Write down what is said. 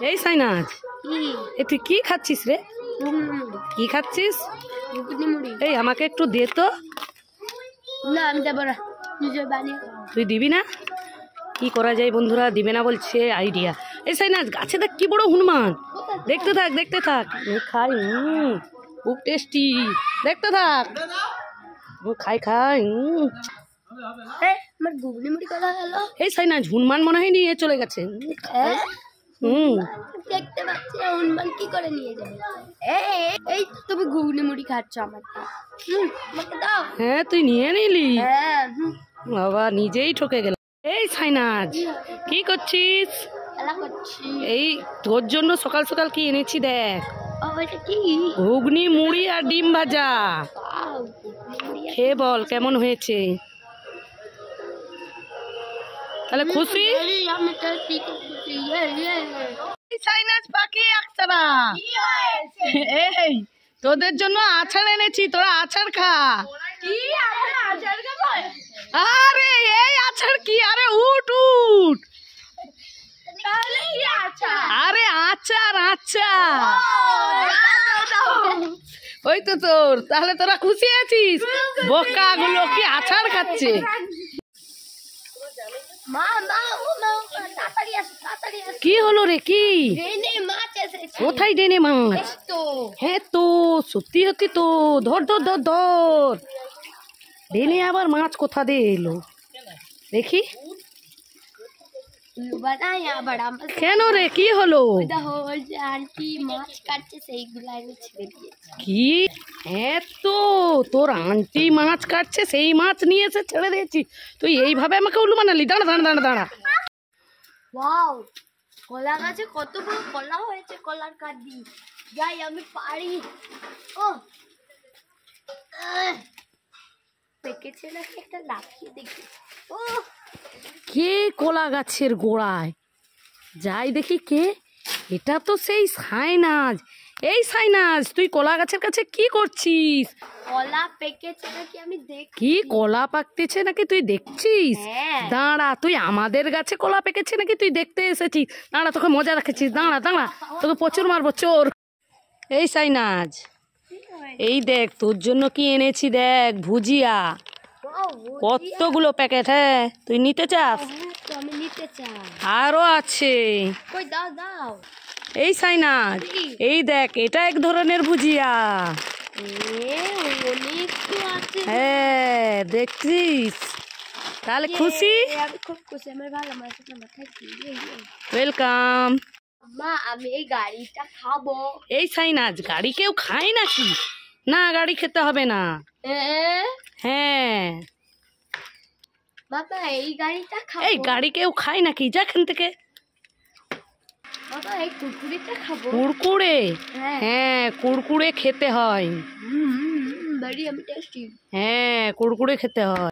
এই সাইনাজ, তুই কি খাচ্ছিস রে? কি খাচ্ছিস? এই আমাকে একটু দে তো। না আমি দেবো না, নিজে বানিয়ে। তুই দিবি না? কি করা যায় বন্ধুরা, দিবে না বলছে আইডিয়া। এই সাইনাজ, গাছে দেখ কি বড় হনুমান। দেখতে থাক দেখতে থাক, খাই। খুব টেস্টি, দেখতে থাক। খাই খাই। আমার ঘুগনি মুড়ি করা হলো। এই সাইনাজ, হনুমান মনে হয় নিয়ে চলে গেছে। দেখতে পাচ্ছি হনুমান কি করে নিয়ে যাবে। এই তুমি ঘুগনি মুড়ি খাচ্ছ আমাকে দাও। হ্যাঁ তুই নিয়ে নিলি। হ্যাঁ বাবা, নিজেই ঠকে গেল। এই সাইনাজ, কি করছিস? খেলা করছি। এই তোর জন্য সকাল সকাল কি এনেছি দেখ। এটা কি? ঘুগনি মুড়ি আর ডিম ভাজা। খেয়ে বল কেমন হয়েছে। তাহলে খুশি? সাইনাজ পাখি একতারা, এই তোদের জন্য আচার এনেছি, তোরা আচার খা। আরে এই আচার কি? আরে উঠ উঠ। আরে আচার আচার, ওই তো তোর। তাহলে তোরা খুশি আছিস? বোকা গুলো কি আচার খাচ্ছে। কি হলো রে? কি কোথায় ডেনে মাছ? হ্যাঁ তো সত্যি সত্যি তো। ধর ধর ধর ধর। ডেনে আবার মাছ কোথা দিয়ে এলো দেখি। কেন রে, কি হলো? আন্টি মাছ কাটছে, সেইগুলো আমি ছেড়ে দিয়েছি। কি? হ্যাঁ তো তোর আন্টি মাছ কাটছে, সেই মাছ নিয়ে এসে ছেড়ে দিয়েছি। তুই এইভাবে আমাকে উল্লু বানালি। দাঁড়া দাঁড়া দাঁড়া দাঁড়া। ওয়াও, কলা গাছে কতগুলো কলা হয়েছে। কলার কাঠ দিই, যাই আমি পারি। ও পেকেছে নাকি একটা লাফিয়ে দেখি। ও কে কলা গাছের গোড়ায়? যাই দেখি কে। এটা তো সেই সাইনাজ। এই সাইনাজ, তুই কলা গাছের কাছে কি করছিস? কলা পেকেছে নাকি আমি দেখি। কি কলা পাকতেছে নাকি তুই দেখছিস? হ্যাঁ। দাঁড়া, তুই আমাদের গাছে কলা পেকেছে নাকি তুই দেখতে এসেছিস? দাঁড়া, তোকে মজা রাখেছিস। দাঁড়া দাঁড়া, তোকে প্রচুর মারবো চোর। এই সাইনাজ, এই দেখ তোর জন্য কি এনেছি দেখ। ভুজিয়া, কতগুলো প্যাকেট। হ্যাঁ তুই নিতে চাস? আমি নিতে চাই। আরো আছে। কই দাও দাও। এই সাইনাজ, এই দেখ এটা এক ধরনের ভুজিয়া। অনেক তো আছে। হ্যাঁ দেখছিস? তাহলে খুশি? আমি খুব খুশি, আমার ভালো মাছ মাথায় দিয়ে। ওয়েলকাম। মা আমি এই গাড়িটা খাবো। এই সাইনাজ, গাড়ি কেউ খায় নাকি? না, গাড়ি খেতে হবে না। হ্যাঁ বাবা এই গাড়িটা খাবো। এই গাড়ি কেউ খায় নাকি? যা এখান থেকে। বাবা এই কুরকুরেটা খাবো। কুরকুরে? হ্যাঁ। হ্যাঁ কুরকুরে খেতে হয়। বাড়ি আমি টেস্টি। হ্যাঁ কুরকুরে খেতে হয়।